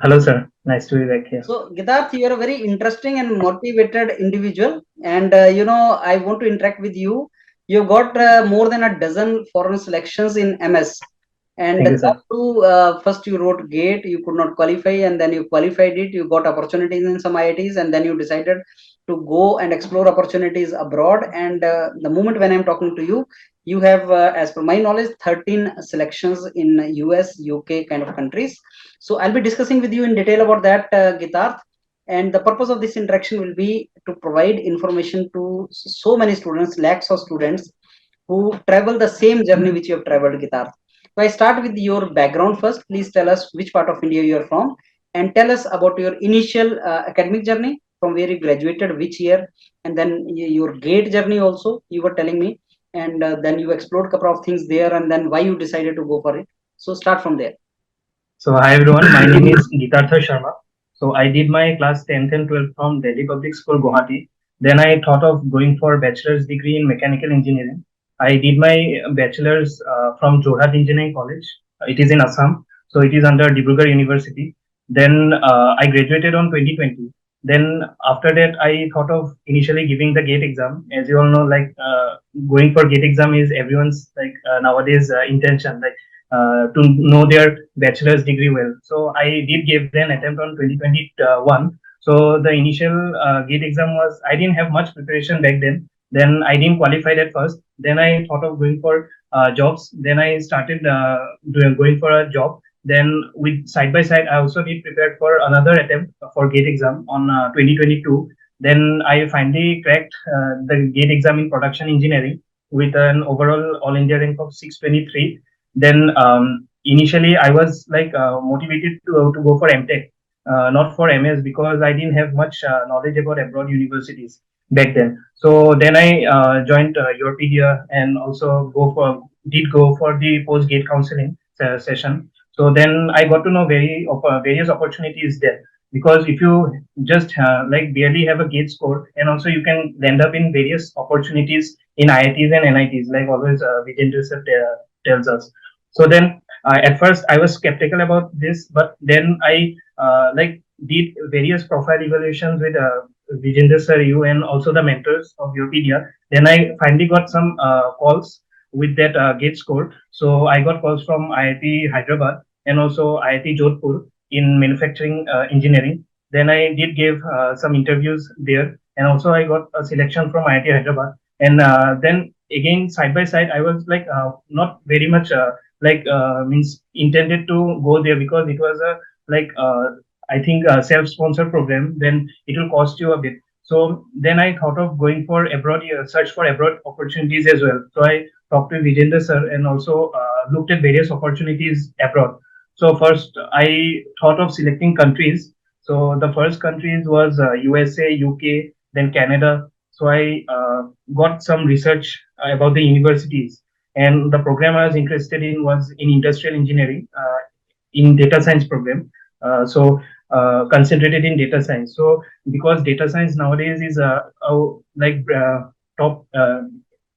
Hello, sir. Nice to be back here. So, Gitarth, you are a very interesting and motivated individual, and I want to interact with you. You got more than a dozen foreign selections in MS, and Thank you, that sir. too. First, you wrote GATE, you could not qualify, and then you qualified it. You got opportunities in some IITs, and then you decided to go and explore opportunities abroad. And the moment when I'm talking to you, you have, as per my knowledge, 13 selections in US, UK kind of countries. So I'll be discussing with you in detail about that, Gitarth. And the purpose of this interaction will be to provide information to so many students, lakhs of students who travel the same journey which you have traveled, Gitarth. So I start with your background first. Please tell us which part of India you are from, and tell us about your initial academic journey, from where you graduated, which year, and then your GATE journey also. You were telling me, and then you explored a couple of things there, and then why you decided to go for it. So start from there. So, hi everyone. My name is Gitartha Sharma. So, I did my class 10th and 12th from Delhi Public School, Guwahati. Then I thought of going for bachelor's degree in mechanical engineering. I did my bachelor's from Jorhat Engineering College. It is in Assam. So, it is under Dibrugarh University. Then I graduated on 2020. Then after that, I thought of initially giving the GATE exam. As you all know, like going for GATE exam is everyone's like nowadays intention. Like to know their bachelor's degree well. So I did give an attempt on 2021. So the initial GATE exam was, I didn't have much preparation back then. Then I didn't qualify at first. Then I thought of going for jobs. Then I started going for a job. Then with side by side, I also did prepared for another attempt for GATE exam on 2022. Then I finally cracked the GATE exam in production engineering with an overall all India rank of 623. Then initially I was like motivated to go for MTech, not for MS because I didn't have much knowledge about abroad universities back then. So then I joined YourPedia and also go for the post gate counseling session. So then I got to know various opportunities there, because if you just like barely have a gate score, and also you can land up in various opportunities in IITs and NITs, like always Vijay sir tells us. So then at first I was skeptical about this, but then I like did various profile evaluations with Vijender sir, you, and also the mentors of YourPedia. Then I finally got some calls with that gate score. So I got calls from IIT Hyderabad and also IIT Jodhpur in manufacturing engineering. Then I did give some interviews there, and also I got a selection from IIT Hyderabad. And then again, side by side, I was like not very much means intended to go there, because it was a like I think a self-sponsored program. Then it will cost you a bit. So then I thought of going for abroad, search for abroad opportunities as well. So I talked to Vijender sir and also looked at various opportunities abroad. So first I thought of selecting countries. So the first countries was USA, UK, then Canada. So I got some research about the universities, and the program I was interested in was in industrial engineering, in data science program. Concentrated in data science. So because data science nowadays is a top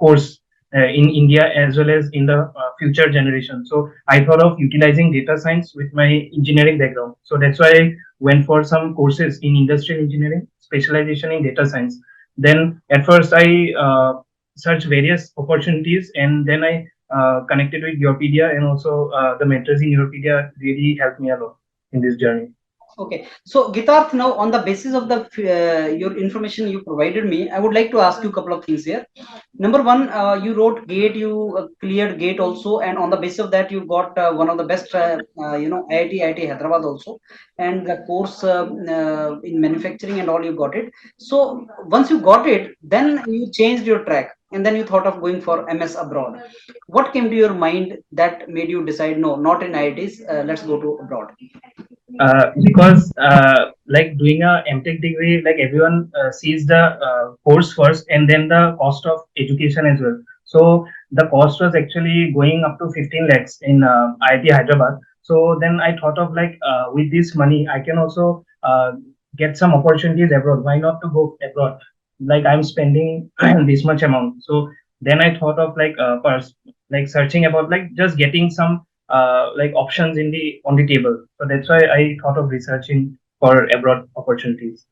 course in India as well as in the future generation. So I thought of utilizing data science with my engineering background. So that's why I went for some courses in industrial engineering, specialization in data science. Then at first I searched various opportunities, and then I connected with YourPedia, and also the mentors in YourPedia really helped me a lot in this journey. Okay, so Gitarth, now on the basis of the your information you provided me, I would like to ask you a couple of things here. Number one, you wrote GATE, you cleared GATE also, and on the basis of that, you got one of the best, IIT Hyderabad also, and the course in manufacturing and all, you got it. So once you got it, then you changed your track, and then you thought of going for MS abroad. What came to your mind that made you decide, no, not in IITs, let's go to abroad? Because like doing a MTech degree, like everyone sees the course first and then the cost of education as well. So the cost was actually going up to 15 lakhs in IIT Hyderabad. So then I thought of like with this money I can also get some opportunities abroad. Why not to go abroad? Like I'm spending this much amount. So then I thought of like searching about like just getting some like options in the on the table. So that's why I thought of researching for abroad opportunities.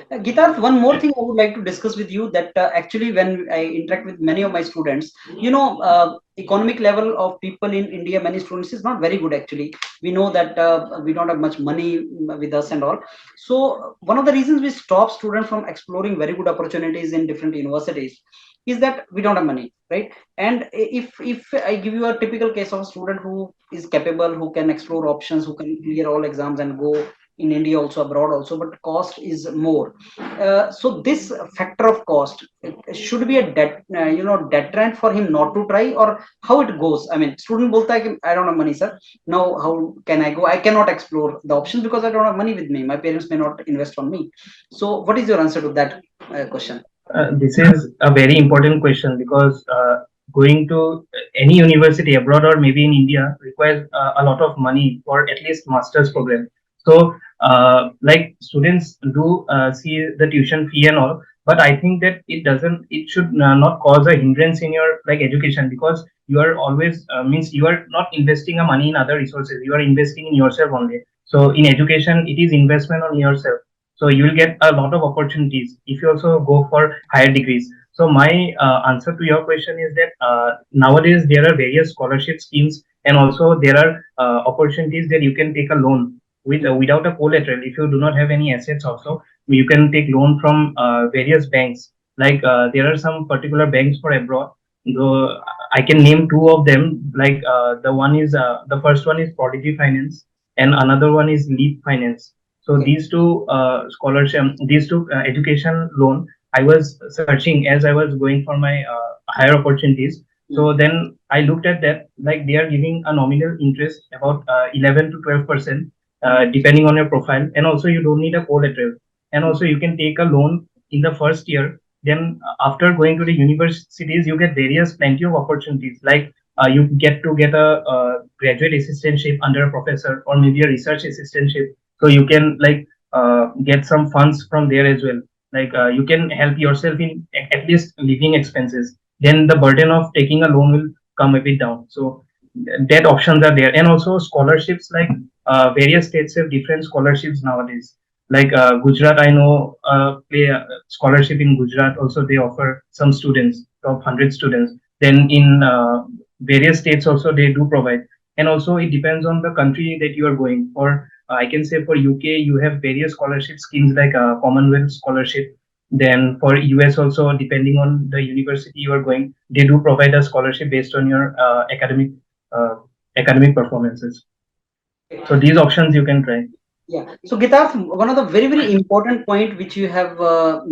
Gitarth, one more thing I would like to discuss with you that actually when I interact with many of my students, economic level of people in India, many students is not very good actually. We know that we don't have much money with us and all. So one of the reasons we stop students from exploring very good opportunities in different universities is that we don't have money, right? And if I give you a typical case of a student who is capable, who can explore options, who can clear all exams and go in India also, abroad also, but cost is more. So this factor of cost should be a deterrent for him not to try, or how it goes. I mean, student bolta hai ki, I don't have money, sir. Now, how can I go? I cannot explore the options because I don't have money with me. My parents may not invest on me. So, what is your answer to that question? This is a very important question because going to any university abroad or maybe in India requires a lot of money for at least master's program. So, like students do see the tuition fee and all, but I think that it should not cause a hindrance in your like education, because you are always means you are not investing a money in other resources. You are investing in yourself only. So in education, it is investment on yourself, so you will get a lot of opportunities if you also go for higher degrees. So my answer to your question is that nowadays there are various scholarship schemes, and also there are opportunities that you can take a loan with without a collateral. If you do not have any assets also, you can take loan from various banks. Like there are some particular banks for abroad, though I can name two of them. Like the first one is Prodigy Finance, and another one is Leap Finance. So Okay. these two education loan, I was searching as I was going for my higher opportunities. Mm. So then I looked at that, like they are giving a nominal interest about 11 to 12%, depending on your profile, and also you don't need a collateral, and also you can take a loan in the first year. Then after going to the universities, you get various plenty of opportunities, like you get a graduate assistantship under a professor, or maybe a research assistantship, so you can like get some funds from there as well. Like you can help yourself in at least living expenses, then the burden of taking a loan will come a bit down. So that options are there, and also scholarships, like various states have different scholarships nowadays. Like Gujarat, I know play a scholarship in Gujarat also, they offer some students, top 100 students. Then in various states also they do provide, and also it depends on the country that you are going for. I can say for UK, you have various scholarship schemes like Commonwealth scholarship. Then for US also, depending on the university you are going, they do provide a scholarship based on your uh, academic performances. So these options you can try. Yeah. So Gitarth, one of the very, very important point which you have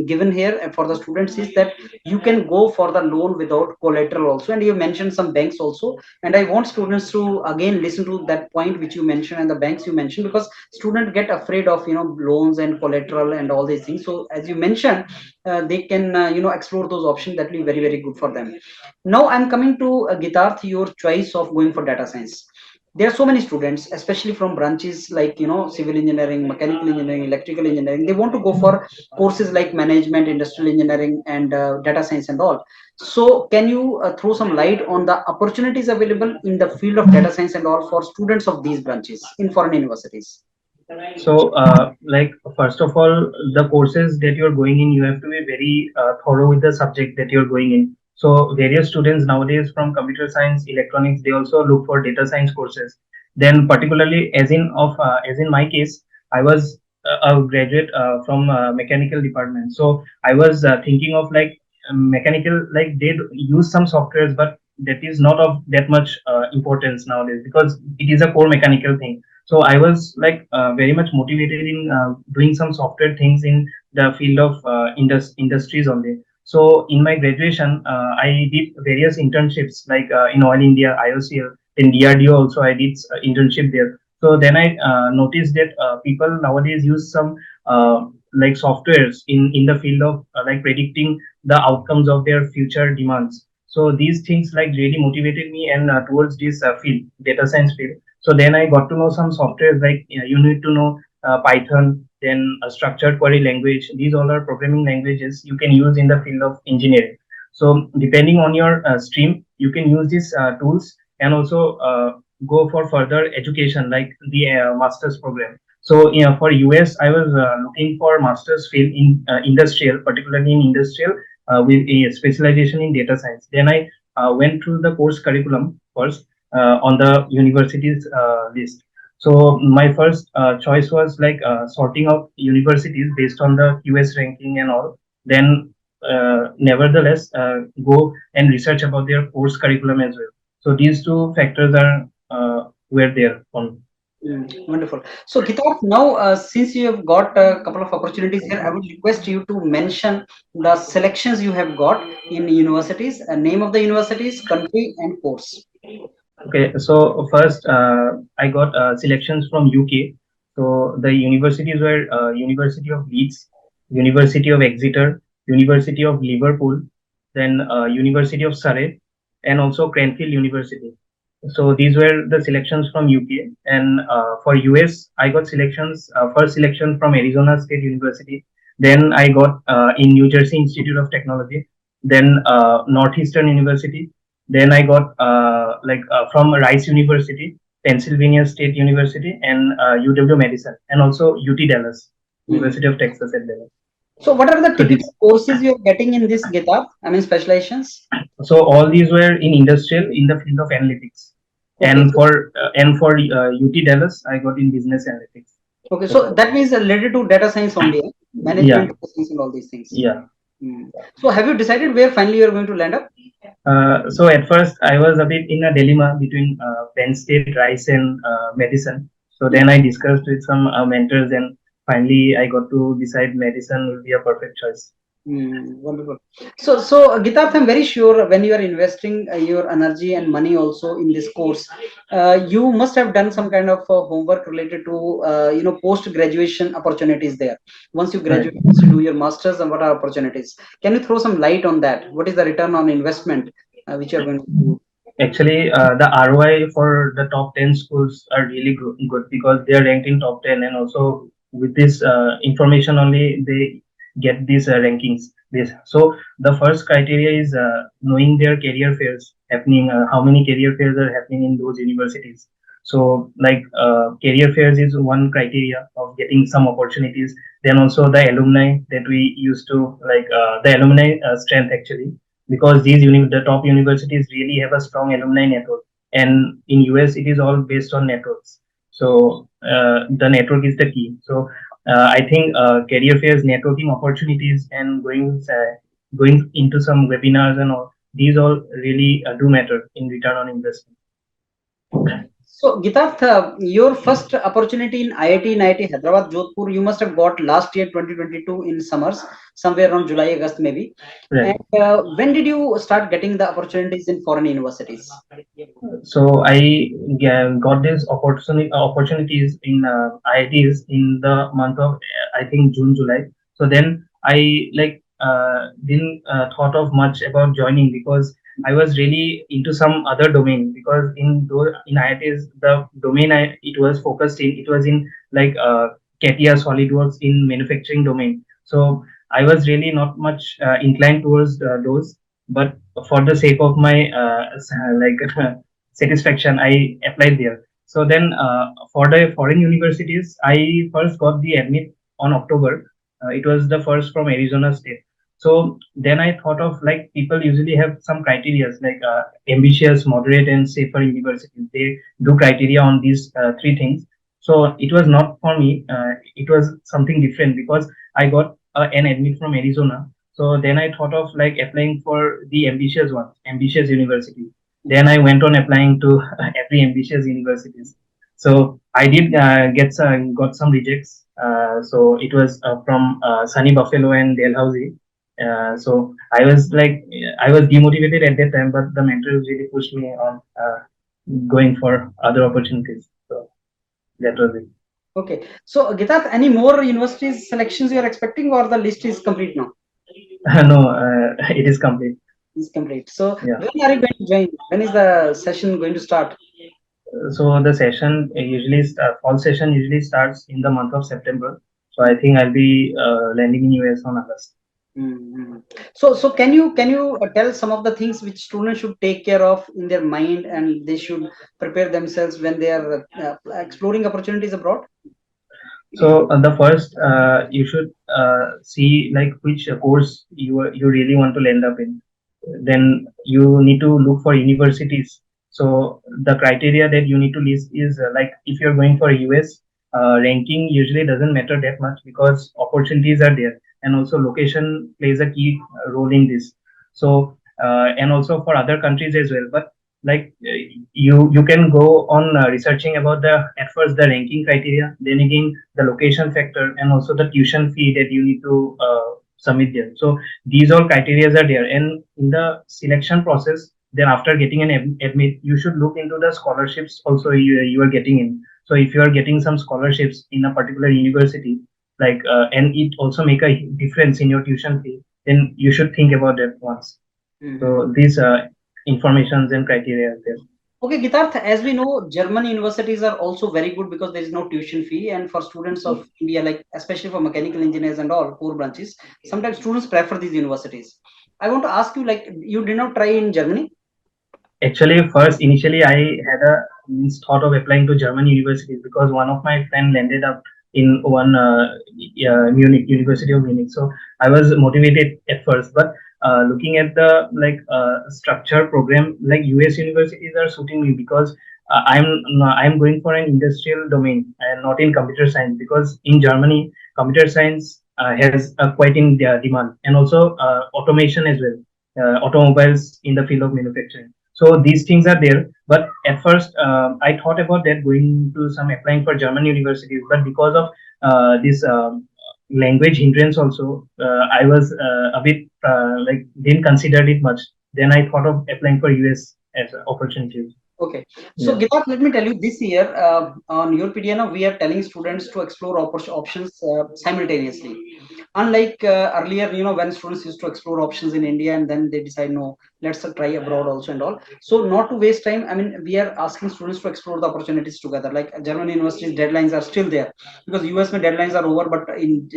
given here for the students is that you can go for the loan without collateral also, and you mentioned some banks also. And I want students to again listen to that point which you mentioned and the banks you mentioned, because students get afraid of loans and collateral and all these things. So as you mentioned, they can explore those options. That will be very, very good for them. Now I'm coming to Gitarth, your choice of going for data science. There are so many students, especially from branches like civil engineering, mechanical engineering, electrical engineering. They want to go for courses like management, industrial engineering, and data science and all. So can you throw some light on the opportunities available in the field of data science and all for students of these branches in foreign universities? So, like, first of all, the courses that you're going in, you have to be very thorough with the subject that you're going in. So, various students nowadays from computer science, electronics, they also look for data science courses. Then, particularly as in my case, I was a graduate from mechanical department. So, I was thinking of like mechanical, like they use some softwares, but that is not of that much importance nowadays, because it is a core mechanical thing. So I was like very much motivated in doing some software things in the field of industries only. So in my graduation, I did various internships, like in Oil India, IOCL, then DRDO also I did internship there. So then I noticed that people nowadays use some like softwares in the field of like predicting the outcomes of their future demands. So these things like really motivated me, and towards this field, data science field. So then I got to know some softwares, like you need to know Python, then a structured query language. These all are programming languages you can use in the field of engineering. So depending on your stream, you can use these tools, and also go for further education like the master's program. So for US I was looking for master's field in industrial, particularly in industrial, with a specialization in data science. Then I went through the course curriculum first on the university's list. So my first choice was like sorting out universities based on the QS ranking and all. Then nevertheless go and research about their course curriculum as well. So these two factors are were there on. Wonderful. So, Gitar, now since you have got a couple of opportunities here, I would request you to mention the selections you have got in universities, name of the universities, country, and course. Okay, so first I got selections from UK. So the universities were University of Leeds, University of Exeter, University of Liverpool, then University of Surrey, and also Cranfield University. So these were the selections from UK. And for US, I got selections. First selection from Arizona State University. Then I got in New Jersey Institute of Technology. Then Northeastern University. Then I got from Rice University, Pennsylvania State University, and UW Madison, and also UT Dallas, Hmm. University of Texas at Dallas. So, what are the So this, typical courses you are getting in this Gitar? I mean, specializations. so all these were in industrial in the field of analytics. Okay. And for UT Dallas, I got in business analytics. Okay. So So that means related to data science only, yeah, management, data science, and all these things. yeah. Hmm. So, have you decided where finally you are going to land up? So at first I was a bit in a dilemma between Penn State, Rice, and Madison. So then I discussed with some mentors, and finally I got to decide Madison will be a perfect choice. Wonderful. So, Gitarth, I'm very sure when you are investing your energy and money also in this course, you must have done some kind of homework related to, post graduation opportunities there. Once you Right. graduate, once you do your masters, and what are opportunities? Can you throw some light on that? What is the return on investment which you are going to do? Actually, the ROI for the top 10 schools are really good because they are ranked in top 10, and also with this information only they get these rankings. So the first criteria is knowing their career fairs happening, how many career fairs are happening in those universities. So like career fairs is one criteria of getting some opportunities. Then also the alumni that we used to like the alumni strength actually, because the top universities really have a strong alumni network, and in US it is all based on networks. So the network is the key. So I think career fairs, networking opportunities, and going into some webinars and all, these all really do matter in return on investment. So, Gitarth, your first opportunity in IIT Hyderabad, Jodhpur, you must have got last year 2022 in summers, somewhere around July, August, maybe. And Right. when did you start getting the opportunities in foreign universities? So I got these opportunities in IITs in the month of I think June, July. So then I like didn't thought of much about joining because I was really into some other domain, because in IITs the domain it was focused in, it was in like CATIA SolidWorks in manufacturing domain. So I was really not much inclined towards those, but for the sake of my like satisfaction, I applied there. So then for the foreign universities, I first got the admit on October. It was the first from Arizona State. So then I thought of like people usually have some criteria like ambitious, moderate, and safer universities. They do criteria on these three things. So it was not for me. It was something different because I got an admit from Arizona. So then I thought of like applying for the ambitious ones, ambitious university. Then I went on applying to every ambitious universities. So I did got some rejects. So it was from Sunny Buffalo and Dalhousie. So I was like, I was demotivated at that time, but the mentors really pushed me on going for other opportunities. So that was it. Okay. So, Gitarth, any more universities selections you are expecting, or the list is complete now? No, it is complete. Is complete. So, Yeah. when are you going to join? When is the session going to start? So the session fall session usually starts in the month of September. So I think I'll be landing in US on August. Mm-hmm. So can you tell some of the things which students should take care of in their mind and they should prepare themselves when they are exploring opportunities abroad? So the first, you should see like which course you really want to land up in. Then you need to look for universities. So the criteria that you need to list is like if you're going for US, ranking usually doesn't matter that much because opportunities are there, and also location plays a key role in this. So and also for other countries as well. But like you can go on researching about the at first the ranking criteria, then again the location factor, and also the tuition fee that you need to submit there. So these all criteria are there, and in the selection process, then after getting an admit, you should look into the scholarships also you are getting in. So if you are getting some scholarships in a particular university, like and it also make a difference in your tuition fee, then you should think about that once. Mm-hmm. So these informations and criteria are there. Okay, Gitarth, as we know, German universities are also very good because there is no tuition fee, and for students of India, like especially for mechanical engineers and all core branches, sometimes students prefer these universities. I want to ask you, like, you did not try in Germany? Actually, first initially I had a means thought of applying to German universities because one of my friend landed up in one Munich University of Munich. So I was motivated at first, but looking at the like structure program, like US universities are suiting me because I'm going for an industrial domain and not in computer science because in Germany computer science has quite in demand, and also automation as well, automobiles in the field of manufacturing. So these things are there. But at first I thought about that going to some applying for German universities, but because of this language hindrance also, I was a bit like didn't consider it much. Then I thought of applying for US as an opportunity. Okay. So, Yeah. Gitarth, let me tell you, this year on YourPedia, now we are telling students to explore options simultaneously. Unlike earlier, when students used to explore options in India and then they decide, no, let's try abroad also and all. So, not to waste time, I mean, we are asking students to explore the opportunities together. Like German universities, deadlines are still there because US deadlines are over, but in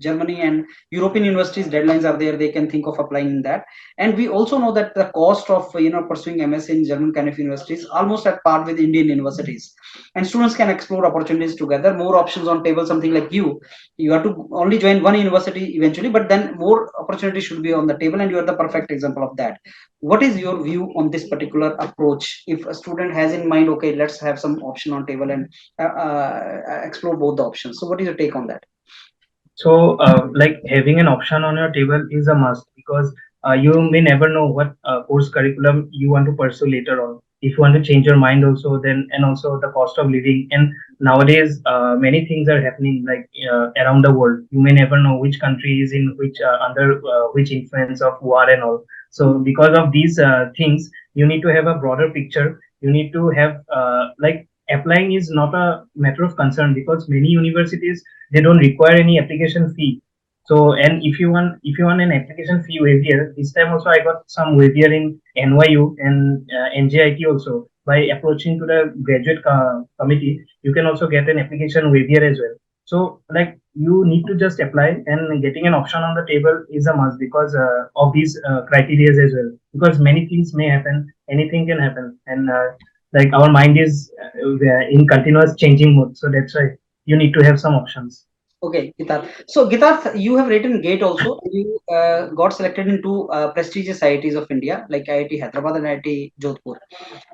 Germany and European universities, deadlines are there. They can think of applying in that. And we also know that the cost of pursuing MS in German kind of universities almost at par with Indian universities, and students can explore opportunities together, more options on table. Something like you have to only join one university eventually, but then more opportunities should be on the table, and you are the perfect example of that. What is your view on this particular approach? If a student has in mind, okay, let's have some option on table and explore both the options, so what is your take on that? So, like having an option on your table is a must because you may never know what course curriculum you want to pursue later on. If you want to change your mind, also then, and also the cost of living. And nowadays, many things are happening like around the world. You may never know which country is in which under which influence of war and all. So, because of these things, you need to have a broader picture. You need to have like applying is not a matter of concern because many universities they don't require any application fee. So and if you want an application fee waiver, this time also I got some waiver in NYU and NJIT also. By approaching to the graduate committee, you can also get an application waiver as well. So like you need to just apply, and getting an option on the table is a must because of these criteria as well. Because many things may happen, anything can happen, and like our mind is in continuous changing mode. So that's why you need to have some options. Okay, Gitarth. So, Gitarth, you have written GATE also. You got selected into prestigious IITs of India, like IIT Hyderabad and IIT Jodhpur.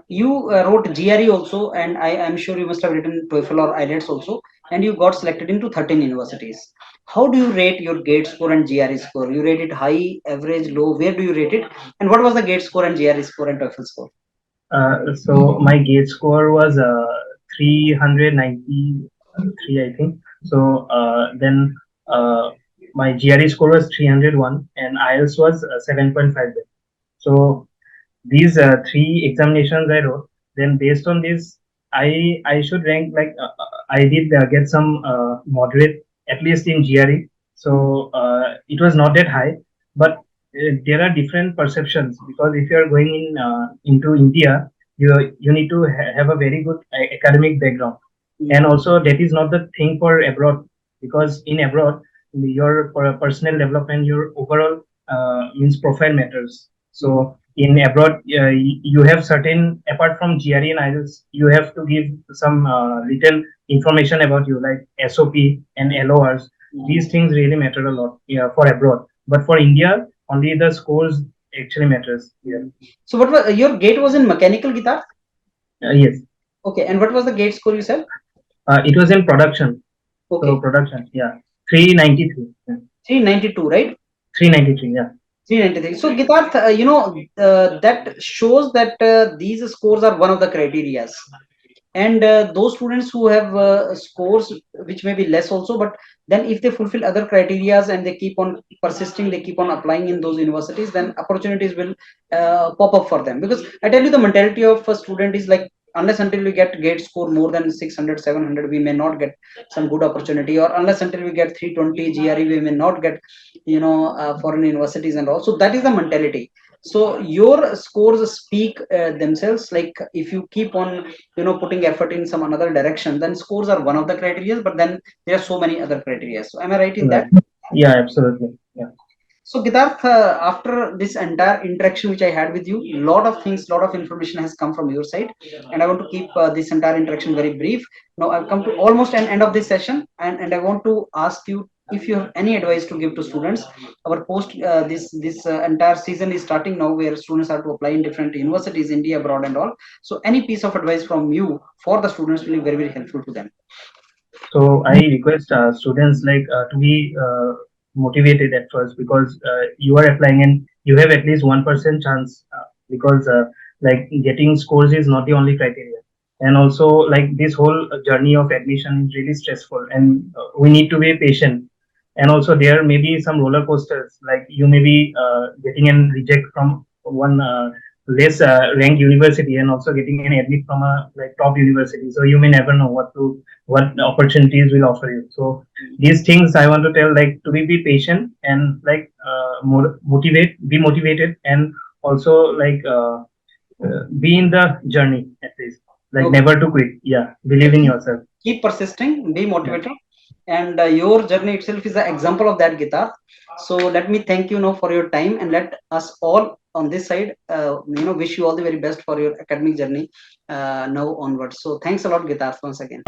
You wrote GRE also, and I am sure you must have written TOEFL or IELTS also, and you got selected into 13 universities. How do you rate your GATE score and GRE score? You rate it high, average, low? Where do you rate it? And what was the GATE score and GRE score and TOEFL score? So my gate score was 393, I think. So then my GRE score was 301 and IELTS was 7.5. So these three examinations I wrote. Then based on this, I should rank like I did get some moderate at least in GRE. So it was not that high, but there are different perceptions because if you are going in into India, you need to have a very good academic background, and also that is not the thing for abroad because in abroad your personal development, your overall means profile matters. So in abroad, you have certain, apart from GRE and IELTS, you have to give some little information about you, like SOP and LORs. These things really matter a lot, yeah, for abroad. But for India, only the scores actually matters. Yeah. So what was your gate was in mechanical guitar? Yes. Okay, and what was the gate score you said? It was in production. Okay, So production, yeah, 393. Yeah. 392, right? 393, yeah. 393. So guitar, that shows that these scores are one of the criterias. And those students who have scores which may be less also, but then if they fulfill other criterias and they keep on persisting, they keep on applying in those universities, then opportunities will pop up for them. Because I tell you, the mentality of a student is like, unless until we get gate score more than 600 700, we may not get some good opportunity, or unless until we get 320 GRE, we may not get foreign universities and all. So that is the mentality. So your scores speak themselves. Like if you keep on putting effort in some another direction, then scores are one of the criteria, but then there are so many other criteria. So am I right in that? Right. Yeah, absolutely. Yeah. So Gitarth, after this entire interaction which I had with you, lot of things, lot of information has come from your side, and I want to keep this entire interaction very brief. Now I've come to almost an end of this session, and I want to ask you if you have any advice to give to students. Our post this entire season is starting now, where students are to apply in different universities, India, abroad, and all. So any piece of advice from you for the students will be very very helpful to them. So I request students like to be motivated at first, because you are applying and you have at least 1% chance, because like getting scores is not the only criteria. And also, like, this whole journey of admission is really stressful, and we need to be patient. And also there may be some roller coasters, like you may be getting an reject from one less ranked university, and also getting an admit from a like top university. So you may never know what opportunities will offer you. So these things I want to tell, like, to be patient, and like be motivated, and also like be in the journey at least, like Okay. never to quit. Yeah, believe in yourself. Keep persisting, be motivated, and your journey itself is an example of that, Guitar. So let me thank you now for your time, and let us all on this side wish you all the very best for your academic journey now onwards. So thanks a lot, Guitar, once again.